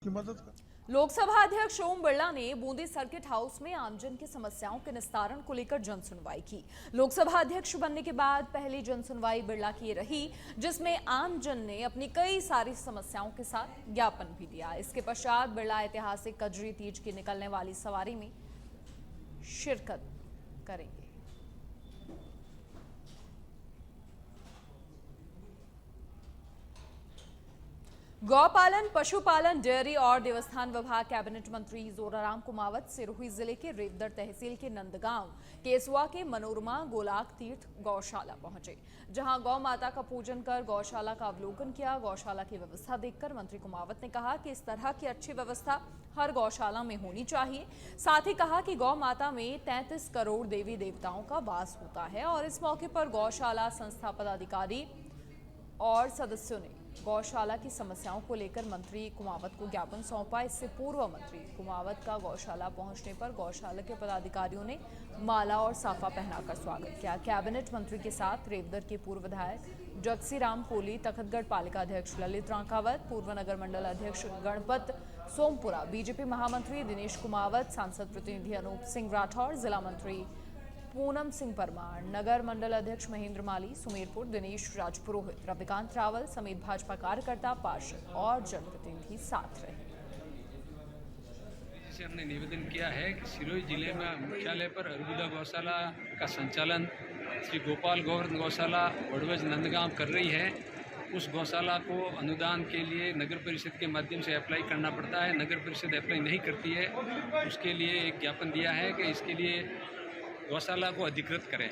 की मदद कर। लोकसभा अध्यक्ष ओम बिरला ने बूंदी सर्किट हाउस में आमजन की समस्याओं के निस्तारण को लेकर जनसुनवाई की। लोकसभा अध्यक्ष बनने के बाद पहली जनसुनवाई बिरला की रही, जिसमें आमजन ने अपनी कई सारी समस्याओं के साथ ज्ञापन भी दिया। इसके पश्चात बिरला ऐतिहासिक कजरी तीज की निकलने वाली सवारी में शिरकत करेंगे। गौपालन, पशुपालन, डेयरी और देवस्थान विभाग कैबिनेट मंत्री जोराराम कुमावत सिरोही जिले के रेवदर तहसील के नंदगांव केसुआ के मनोरमा गोलाक तीर्थ गौशाला पहुंचे, जहां गौ माता का पूजन कर गौशाला का अवलोकन किया। गौशाला की व्यवस्था देखकर मंत्री कुमावत ने कहा कि इस तरह की अच्छी व्यवस्था हर गौशाला में होनी चाहिए। साथ ही कहा कि गौ माता में 33 करोड़ देवी देवताओं का वास होता है और इस मौके पर गौशाला संस्था पदाधिकारी और सदस्यों ने गौशाला की समस्याओं को लेकर मंत्री कुमावत को ज्ञापन सौंपा। इससे पूर्व मंत्री कुमावत का गौशाला पहुंचने पर गौशाला के पदाधिकारियों ने माला और साफा पहनाकर स्वागत किया। कैबिनेट मंत्री के साथ रेवदर के पूर्व विधायक जगसी राम कोली, तखतगढ़ पालिका अध्यक्ष ललित रांकावत, पूर्व नगर मंडल अध्यक्ष गणपत सोमपुरा, बीजेपी महामंत्री दिनेश कुमावत, सांसद प्रतिनिधि अनूप सिंह राठौर, जिला मंत्री पूनम सिंह परमार, नगर मंडल अध्यक्ष महेंद्र माली, सुमेरपुर दिनेश राजपुरोहित, रविकांत रावल समेत भाजपा कार्यकर्ता, पार्षद और जनप्रतिनिधि साथ रहे। जैसे हमने निवेदन किया है कि सिरोही जिले में मुख्यालय पर अर्बुदा गौशाला का संचालन श्री गोपाल गोवर्धन गौशाला वड़वज नंदगांव कर रही है। उस गौशाला को अनुदान के लिए नगर परिषद के माध्यम से अप्लाई करना पड़ता है। नगर परिषद अप्लाई नहीं करती है, उसके लिए एक ज्ञापन दिया है कि इसके लिए गौशाला को अधिकृत करें।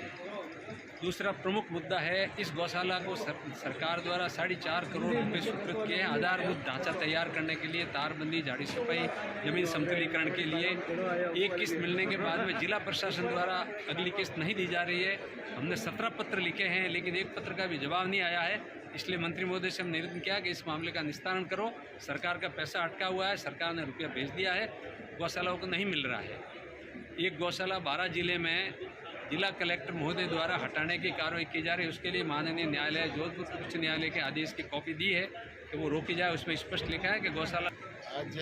दूसरा प्रमुख मुद्दा है, इस गौशाला को सरकार द्वारा 4.5 करोड़ रुपए स्वीकृत किए हैं आधारभूत ढांचा तैयार करने के लिए, तारबंदी, झाड़ी सफाई, जमीन समतलीकरण के लिए। एक किस्त मिलने के बाद में जिला प्रशासन द्वारा अगली किस्त नहीं दी जा रही है। हमने 17 पत्र लिखे हैं, लेकिन एक पत्र का भी जवाब नहीं आया है। इसलिए मंत्री महोदय से हम निवेदन किया कि इस मामले का निस्तारण करो। सरकार का पैसा अटका हुआ है, सरकार ने रुपया भेज दिया है, गौशालाओं को नहीं मिल रहा है। एक गौशाला 12 जिले में जिला कलेक्टर महोदय द्वारा हटाने की कार्रवाई की जा रही है। उसके लिए माननीय न्यायालय जोधपुर उच्च न्यायालय के आदेश की कॉपी दी है कि वो रोकी जाए। उसमें स्पष्ट लिखा है कि गौशाला आज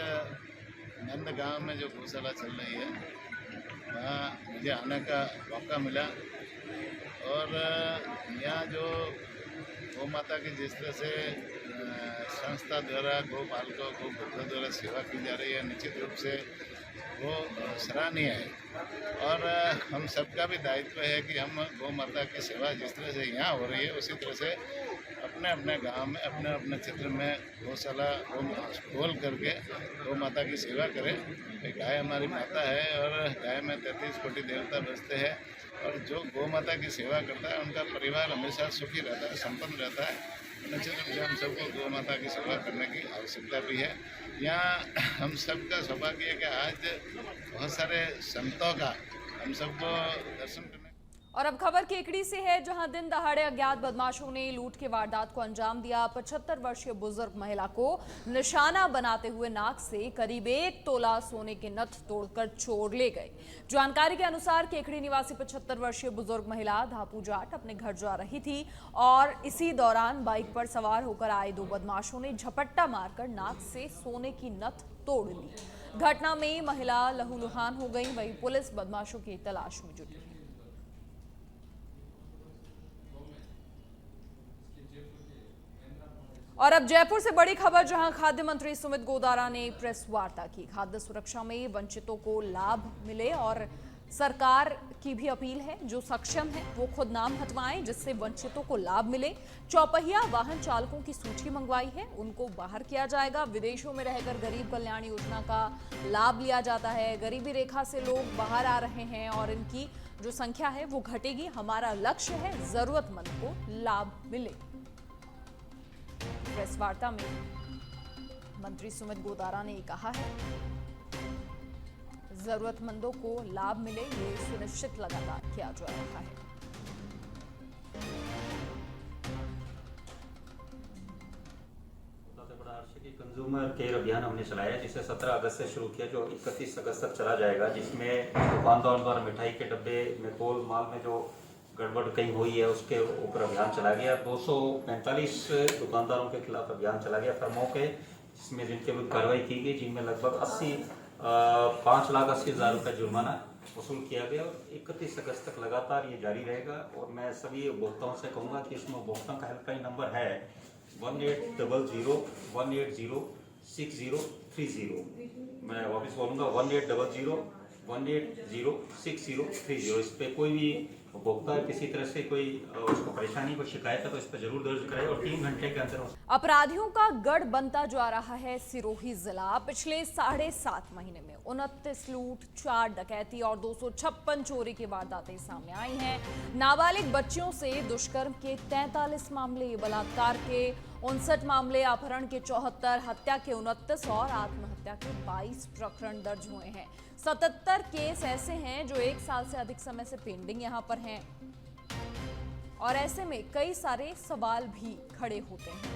नंदगांव में जो गौशाला चल रही है वहाँ मुझे आने का मौका मिला और यहाँ जो गौ माता की जिस तरह से संस्था द्वारा गौ पालकों गौ भक्तों द्वारा सेवा की जा रही है, निश्चित रूप से वो सराहनीय है। और हम सबका भी दायित्व है कि हम गौ माता की सेवा जिस तरह से यहाँ हो रही है उसी तरह से अपने अपने गांव में, अपने अपने क्षेत्र में गौशाला खोल करके गौ माता की सेवा करें। गाय हमारी माता है और गाय में 33 कोटि देवता बसते हैं और जो गौ माता की सेवा करता है उनका परिवार हमेशा सुखी रहता है, संपन्न रहता है। निश्चित रूप से हम सबको गौ माता की सेवा करने की आवश्यकता भी है। यहाँ हम सबका सौभाग्य है कि आज बहुत सारे संतों का हम सबको दर्शन करने। और अब खबर केकड़ी से है, जहां दिन दहाड़े अज्ञात बदमाशों ने लूट के वारदात को अंजाम दिया। 75 वर्षीय बुजुर्ग महिला को निशाना बनाते हुए नाक से करीब 1 तोला सोने के नथ तोड़कर चोर ले गए। जानकारी के अनुसार केकड़ी निवासी 75 वर्षीय बुजुर्ग महिला धापू जाट अपने घर जा रही थी और इसी दौरान बाइक पर सवार होकर आए 2 बदमाशों ने झपट्टा मारकर नाक से सोने की नथ तोड़ ली। घटना में महिला लहूलुहान हो गई। वहीं पुलिस बदमाशों की तलाश में जुटी है। और अब जयपुर से बड़ी खबर, जहां खाद्य मंत्री सुमित गोदारा ने प्रेस वार्ता की। खाद्य सुरक्षा में वंचितों को लाभ मिले और सरकार की भी अपील है, जो सक्षम है वो खुद नाम हटवाएं जिससे वंचितों को लाभ मिले। चौपहिया वाहन चालकों की सूची मंगवाई है, उनको बाहर किया जाएगा। विदेशों में रहकर गरीब कल्याण योजना का लाभ लिया जाता है। गरीबी रेखा से लोग बाहर आ रहे हैं और इनकी जो संख्या है वो घटेगी। हमारा लक्ष्य है जरूरतमंद को लाभ मिले। प्रेस वार्ता में मंत्री सुमित गोदारा ने कहा है, जरूरतमंदों को लाभ मिले, ये सुनिश्चित लगातार किया जा रहा है। सबसे बड़ा हर्ष की कंज्यूमर केयर अभियान हमने चलाया, जिसे 17 अगस्त से शुरू किया, जो 31 अगस्त तक चला जाएगा, जिसमें दुकानदारों द्वारा मिठाई के डब्बे में गोल माल में जो गड़बड़ कहीं हुई है उसके ऊपर अभियान चला गया। 245 दुकानदारों के खिलाफ अभियान चला गया, फर्मों के जिसमें जिनके विरुद्ध कार्रवाई की गई, जिनमें लगभग 5,80,000 रुपये जुर्माना वसूल किया गया और 31 अगस्त तक लगातार ये जारी रहेगा। और मैं सभी उपभोक्ताओं से कहूँगा कि इसमें उपभोक्ताओं का हेल्पलाइन नंबर है 1800-180-6030। मैं वापस बोलूँगा 1800-180-6030। इस पर कोई भी उपभोक्ता किसी तरह से कोई उसको परेशानी को शिकायत है तो इस पर जरूर दर्ज कराए और 3 घंटे के अंदर। अपराधियों का गढ़ बनता जा रहा है सिरोही जिला। पिछले 7.5 महीने में 29 लूट, 4 डकैती और 256 चोरी की वारदातें सामने आई हैं। नाबालिग बच्चियों से दुष्कर्म के 43 मामले, बलात्कार के 59 मामले, अपहरण के 74, हत्या के 29 और आत्महत्या के 22 प्रकरण दर्ज हुए हैं। 77 केस ऐसे हैं जो 1 साल से अधिक समय से पेंडिंग यहां पर हैं और ऐसे में कई सारे सवाल भी खड़े होते हैं।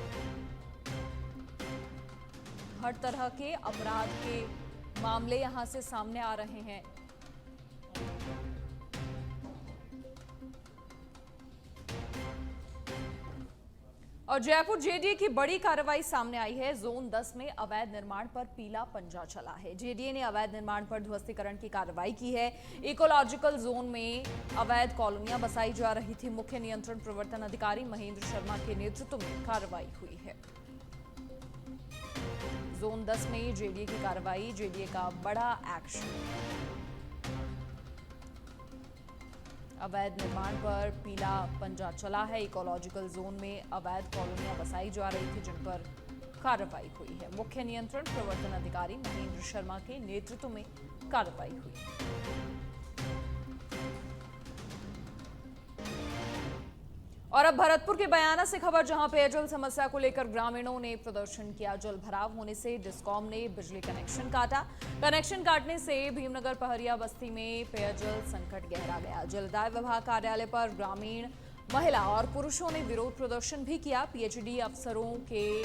हर तरह के अपराध के मामले यहां से सामने आ रहे हैं। और जयपुर जेडीए की बड़ी कार्रवाई सामने आई है। जोन 10 में अवैध निर्माण पर पीला पंजा चला है। जेडीए ने अवैध निर्माण पर ध्वस्तीकरण की कार्रवाई की है। इकोलॉजिकल जोन में अवैध कॉलोनियां बसाई जा रही थी। मुख्य नियंत्रण प्रवर्तन अधिकारी महेंद्र शर्मा के नेतृत्व में कार्रवाई हुई है। जोन 10 में जेडीए की कार्रवाई, जेडीए का बड़ा एक्शन। अवैध निर्माण पर पीला पंजा चला है। इकोलॉजिकल जोन में अवैध कॉलोनियां बसाई जा रही थी जिन पर कार्रवाई हुई है। मुख्य नियंत्रण प्रवर्तन अधिकारी महेंद्र शर्मा के नेतृत्व में कार्रवाई हुई। और अब भरतपुर के बयाना से खबर, जहां पेयजल समस्या को लेकर ग्रामीणों ने प्रदर्शन किया। जल भराव होने से डिस्कॉम ने बिजली कनेक्शन काटा। कनेक्शन काटने से भीमनगर पहरिया बस्ती में पेयजल संकट गहरा गया। जलदाय विभाग कार्यालय पर ग्रामीण, महिला और पुरुषों ने विरोध प्रदर्शन भी किया। पीएचडी अफसरों के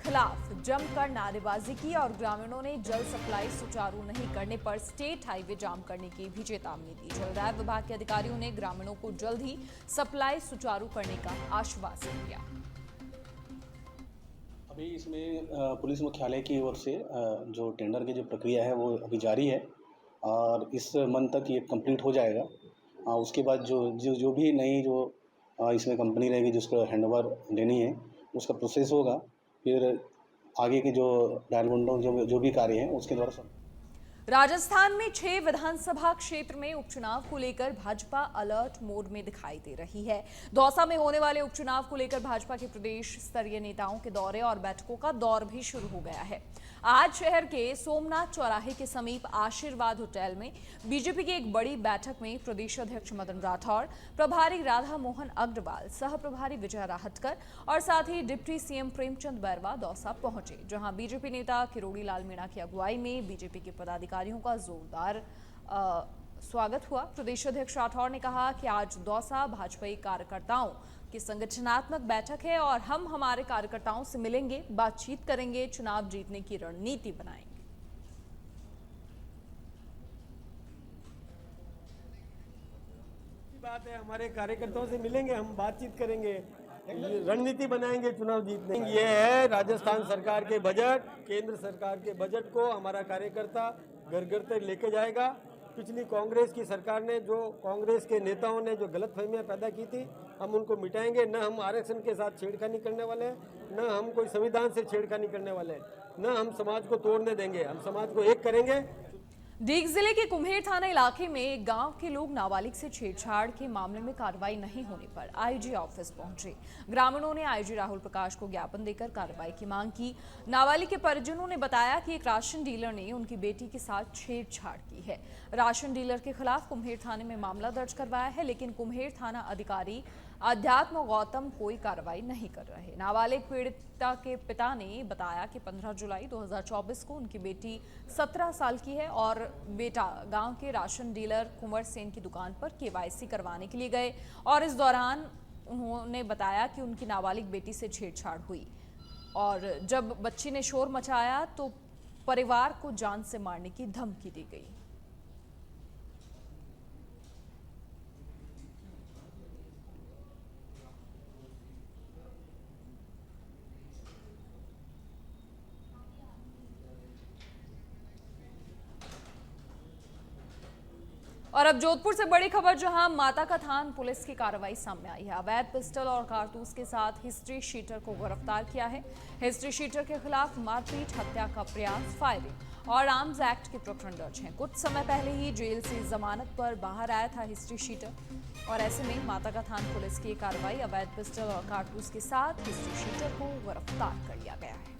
खिलाफ जमकर नारेबाजी की और ग्रामीणों ने जल सप्लाई सुचारू नहीं करने पर स्टेट हाईवे जाम करने की भी चेतावनी दी। जलदाय विभाग के अधिकारियों ने ग्रामीणों को जल्द ही सप्लाई सुचारू करने का आश्वासन दिया। अभी इसमें पुलिस मुख्यालय की ओर से जो टेंडर की जो प्रक्रिया है वो अभी जारी है और इस मंथ तक ये कंप्लीट हो जाएगा। उसके बाद जो भी नई जो इसमें कंपनी रहेगी जिसको हैंडओवर लेनी है उसका प्रोसेस होगा। फिर आगे के जो डायलगुंडों जो भी कार्य हैं उसके द्वारा सब। राजस्थान में 6 विधानसभा क्षेत्र में उपचुनाव को लेकर भाजपा अलर्ट मोड में दिखाई दे रही है। दौसा में होने वाले उपचुनाव को लेकर भाजपा के प्रदेश स्तरीय नेताओं के दौरे और बैठकों का दौर भी शुरू हो गया है। आज शहर के सोमनाथ चौराहे के समीप आशीर्वाद होटल में बीजेपी की एक बड़ी बैठक में प्रदेश अध्यक्ष मदन राठौड़, प्रभारी राधा मोहन अग्रवाल, सह प्रभारी विजय राहटकर और साथ ही डिप्टी सीएम प्रेमचंद बैरवा दौसा पहुंचे, जहां बीजेपी नेता किरोड़ी लाल मीणा की अगुवाई में बीजेपी के पदाधिकारियों का जोरदार स्वागत हुआ। प्रदेश अध्यक्ष राठौड़ ने कहा कि आज दौसा भाजपाई कार्यकर्ताओं की संगठनात्मक बैठक है और हम हमारे कार्यकर्ताओं से मिलेंगे, बातचीत करेंगे, चुनाव जीतने की रणनीति बनाएंगे। बात है, हमारे कार्यकर्ताओं से मिलेंगे, हम बातचीत करेंगे, रणनीति बनाएंगे चुनाव जीतने। ये है राजस्थान सरकार के बजट, केंद्र सरकार के बजट को हमारा कार्यकर्ता घर घर तक लेके जाएगा। पिछली कांग्रेस की सरकार ने, जो कांग्रेस के नेताओं ने जो गलतफहमियां पैदा की थी, हम उनको मिटाएंगे। न हम आरक्षण के साथ छेड़खानी करने वाले हैं, न हम कोई संविधान से छेड़खानी करने वाले हैं, न हम समाज को तोड़ने देंगे, हम समाज को एक करेंगे। दीग जिले के कुम्हेर थाना इलाके में गांव के लोग नाबालिग से छेड़छाड़ के मामले में कार्रवाई नहीं होने पर आईजी ऑफिस पहुंचे। ग्रामीणों ने आईजी राहुल प्रकाश को ज्ञापन देकर कार्रवाई की मांग की। नाबालिग के परिजनों ने बताया कि एक राशन डीलर ने उनकी बेटी के साथ छेड़छाड़ की है। राशन डीलर के खिलाफ कुम्हेर थाने में मामला दर्ज करवाया है, लेकिन कुम्हेर थाना अधिकारी अध्यात्म गौतम कोई कार्रवाई नहीं कर रहे। नाबालिग पीड़िता के पिता ने बताया कि 15 जुलाई 2024 को उनकी बेटी 17 साल की है और बेटा गांव के राशन डीलर कुंवर सेन की दुकान पर केवाईसी करवाने के लिए गए और इस दौरान उन्होंने बताया कि उनकी नाबालिग बेटी से छेड़छाड़ हुई और जब बच्ची ने शोर मचाया तो परिवार को जान से मारने की धमकी दी गई। और अब जोधपुर से बड़ी खबर, जहां माता का थान पुलिस की कार्रवाई सामने आई है। अवैध पिस्टल और कारतूस के साथ हिस्ट्री शीटर को गिरफ्तार किया है। हिस्ट्री शीटर के खिलाफ मारपीट, हत्या का प्रयास, फायरिंग और आर्म्स एक्ट के प्रकरण दर्ज हैं। कुछ समय पहले ही जेल से जमानत पर बाहर आया था हिस्ट्री शीटर और ऐसे में माता का थान पुलिस की कार्रवाई, अवैध पिस्टल और कारतूस के साथ हिस्ट्री शीटर को गिरफ्तार कर लिया गया है।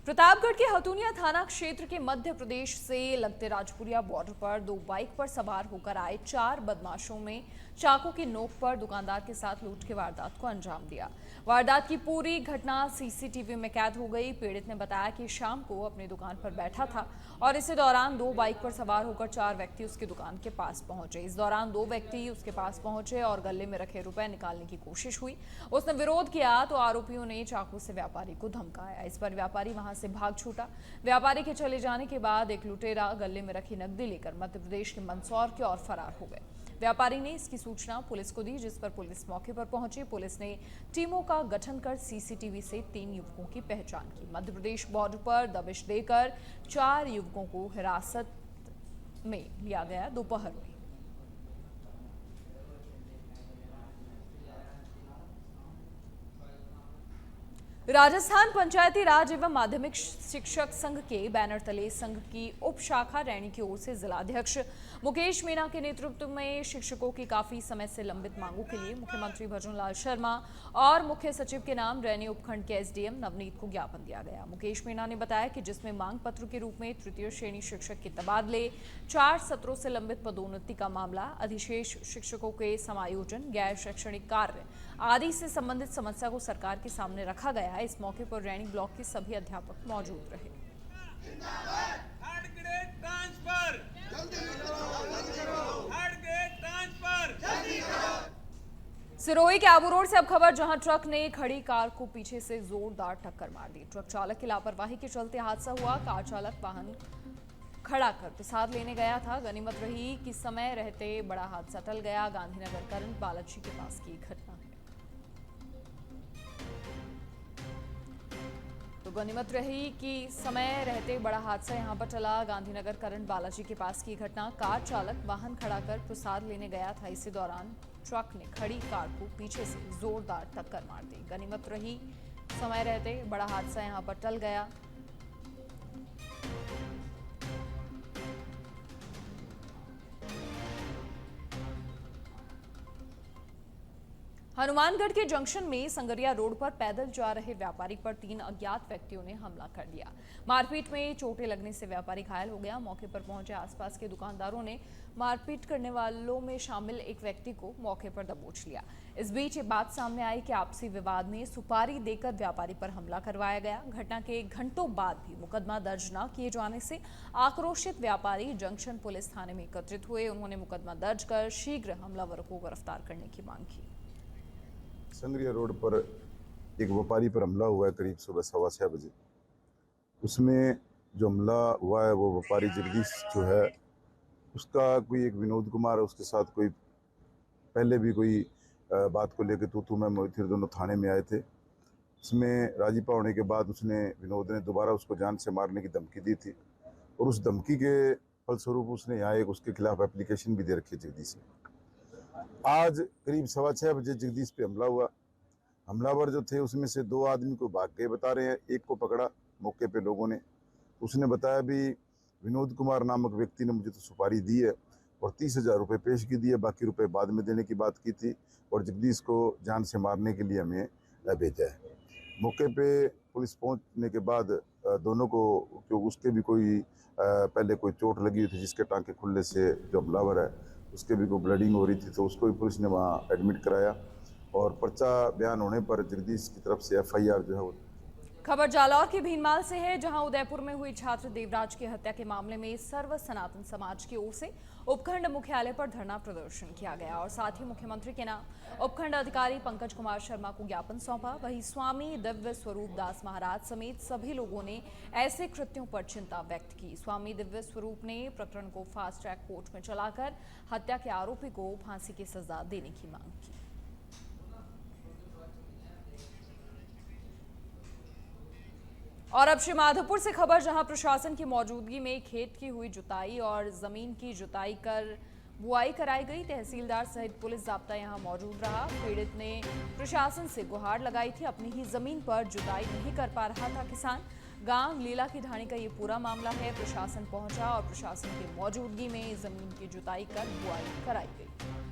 प्रतापगढ़ के हथुनिया थाना क्षेत्र के मध्य प्रदेश से लगते राजपुरिया बॉर्डर पर दो बाइक पर सवार होकर आए 4 बदमाशों में चाकू की नोक पर दुकानदार के साथ लूट की वारदात को अंजाम दिया। वारदात की पूरी घटना सीसीटीवी में कैद हो गई। पीड़ित ने बताया कि शाम को अपनी दुकान पर बैठा था और इसी दौरान 2 बाइक पर सवार होकर 4 व्यक्ति उसकी दुकान के पास पहुंचे। इस दौरान 2 व्यक्ति उसके पास पहुंचे और गले में रखे रुपए निकालने की कोशिश हुई। उसने विरोध किया तो आरोपियों ने चाकू से व्यापारी को धमकाया। इस पर व्यापारी वहां से भाग छूटा। व्यापारी के चले जाने के बाद एक लुटेरा गले में रखी नकदी लेकर मध्य प्रदेश के मंदसौर की ओर फरार हो गए। व्यापारी ने इसकी सूचना पुलिस को दी, जिस पर पुलिस मौके पर पहुंची। पुलिस ने टीमों का गठन कर सीसीटीवी से 3 युवकों की पहचान की। मध्य प्रदेश बॉर्डर पर दबिश देकर 4 युवकों को हिरासत में लिया गया दोपहर में। राजस्थान पंचायती राज एवं माध्यमिक शिक्षक संघ के बैनर तले संघ की उप शाखा रैनी की ओर से जिलाध्यक्ष मुकेश मीणा के नेतृत्व में शिक्षकों की काफी समय से लंबित मांगों के लिए मुख्यमंत्री भजनलाल शर्मा और मुख्य सचिव के नाम रैनी उपखंड के एसडीएम नवनीत को ज्ञापन दिया गया। मुकेश मीणा ने बताया कि जिसमें मांग पत्र के रूप में तृतीय श्रेणी शिक्षक के तबादले, 4 सत्रों से लंबित पदोन्नति का मामला, अधिशेष शिक्षकों के समायोजन, गैर शैक्षणिक कार्य आदि से संबंधित समस्या को सरकार के सामने रखा गया। इस मौके पर रैनी ब्लॉक के सभी अध्यापक मौजूद रहे। सिरोही के आबू रोड से अब खबर, जहां ट्रक ने खड़ी कार को पीछे से जोरदार टक्कर मार दी। ट्रक चालक की लापरवाही के चलते हादसा हुआ। कार चालक वाहन खड़ा कर प्रसाद लेने गया था। गनीमत रही कि समय रहते बड़ा हादसा टल गया। गांधीनगर करंट बालाजी के पास की घटना है। तो गनीमत रही कि समय रहते बड़ा हादसा यहां पर टला। गांधीनगर करंट बालाजी के पास की घटना। कार चालक वाहन खड़ा कर प्रसाद लेने गया था। इसी दौरान ट्रक ने खड़ी कार को पीछे से जोरदार टक्कर मार दी। गनीमत रही समय रहते बड़ा हादसा यहां पर टल गया। हनुमानगढ़ के जंक्शन में संगरिया रोड पर पैदल जा रहे व्यापारी पर 3 अज्ञात व्यक्तियों ने हमला कर दिया। मारपीट में चोटें लगने से व्यापारी घायल हो गया। मौके पर पहुंचे आसपास के दुकानदारों ने मारपीट करने वालों में शामिल एक व्यक्ति को मौके पर दबोच लिया। इस बीच ये बात सामने आई कि आपसी विवाद में सुपारी देकर व्यापारी पर हमला करवाया गया। घटना के घंटों बाद भी मुकदमा दर्ज न किए जाने से आक्रोशित व्यापारी जंक्शन पुलिस थाने में एकत्रित हुए। उन्होंने मुकदमा दर्ज कर शीघ्र हमलावरों को गिरफ्तार करने की मांग की। संगरिया रोड पर एक व्यापारी पर हमला हुआ है करीब सुबह 6:15 बजे। उसमें जो हमला हुआ है वो व्यापारी जगदीश जो है उसका कोई एक विनोद कुमार है, उसके साथ कोई पहले भी कोई बात को लेकर तू मैं मोहित दोनों थाने में आए थे। उसमें राजीपा होने के बाद उसने विनोद ने दोबारा उसको जान से मारने की धमकी दी थी और उस धमकी के फलस्वरूप उसने यहाँ एक उसके खिलाफ एप्लीकेशन भी दे रखी है जगदीश ने। आज करीब 6:15 बजे जगदीश पे हमला हुआ। हमलावर जो थे उसमें से 2 आदमी को भाग गए बता रहे हैं, एक को पकड़ा मौके पे लोगों ने। उसने बताया भी विनोद कुमार नामक व्यक्ति ने मुझे तो सुपारी दी है और 30,000 रुपये पेश की दिए, बाकी रुपए बाद में देने की बात की थी और जगदीश को जान से मारने के लिए हमें भेजा है। मौके पे पुलिस पहुंचने के बाद दोनों को, जो उसके भी कोई पहले कोई चोट लगी हुई थी जिसके टांके खुलने से जो हमलावर है उसके भी कोई ब्लडिंग हो रही थी, तो उसको भी पुलिस ने वहाँ एडमिट कराया और पर्चा बयान होने पर जगदीश की तरफ से FIR जो है वो। खबर जालौर के भीनमाल से है, जहां उदयपुर में हुई छात्र देवराज की हत्या के मामले में सर्व सनातन समाज की ओर से उपखंड मुख्यालय पर धरना प्रदर्शन किया गया और साथ ही मुख्यमंत्री के नाम उपखंड अधिकारी पंकज कुमार शर्मा को ज्ञापन सौंपा। वहीं स्वामी दिव्य स्वरूप दास महाराज समेत सभी लोगों ने ऐसे कृत्यों पर चिंता व्यक्त की। स्वामी दिव्य स्वरूप ने प्रकरण को फास्ट ट्रैक कोर्ट में चलाकर हत्या के आरोपी को फांसी की सजा देने की मांग की। और अब श्रीमाधोपुर से खबर, जहां प्रशासन की मौजूदगी में खेत की हुई जुताई और जमीन की जुताई कर बुआई कराई गई। तहसीलदार सहित पुलिस जाब्ता यहां मौजूद रहा। पीड़ित ने प्रशासन से गुहार लगाई थी। अपनी ही जमीन पर जुताई नहीं कर पा रहा था किसान। गांव लीला की ढाणी का ये पूरा मामला है। प्रशासन पहुंचा और प्रशासन की मौजूदगी में जमीन की जुताई कर बुआई कराई गई।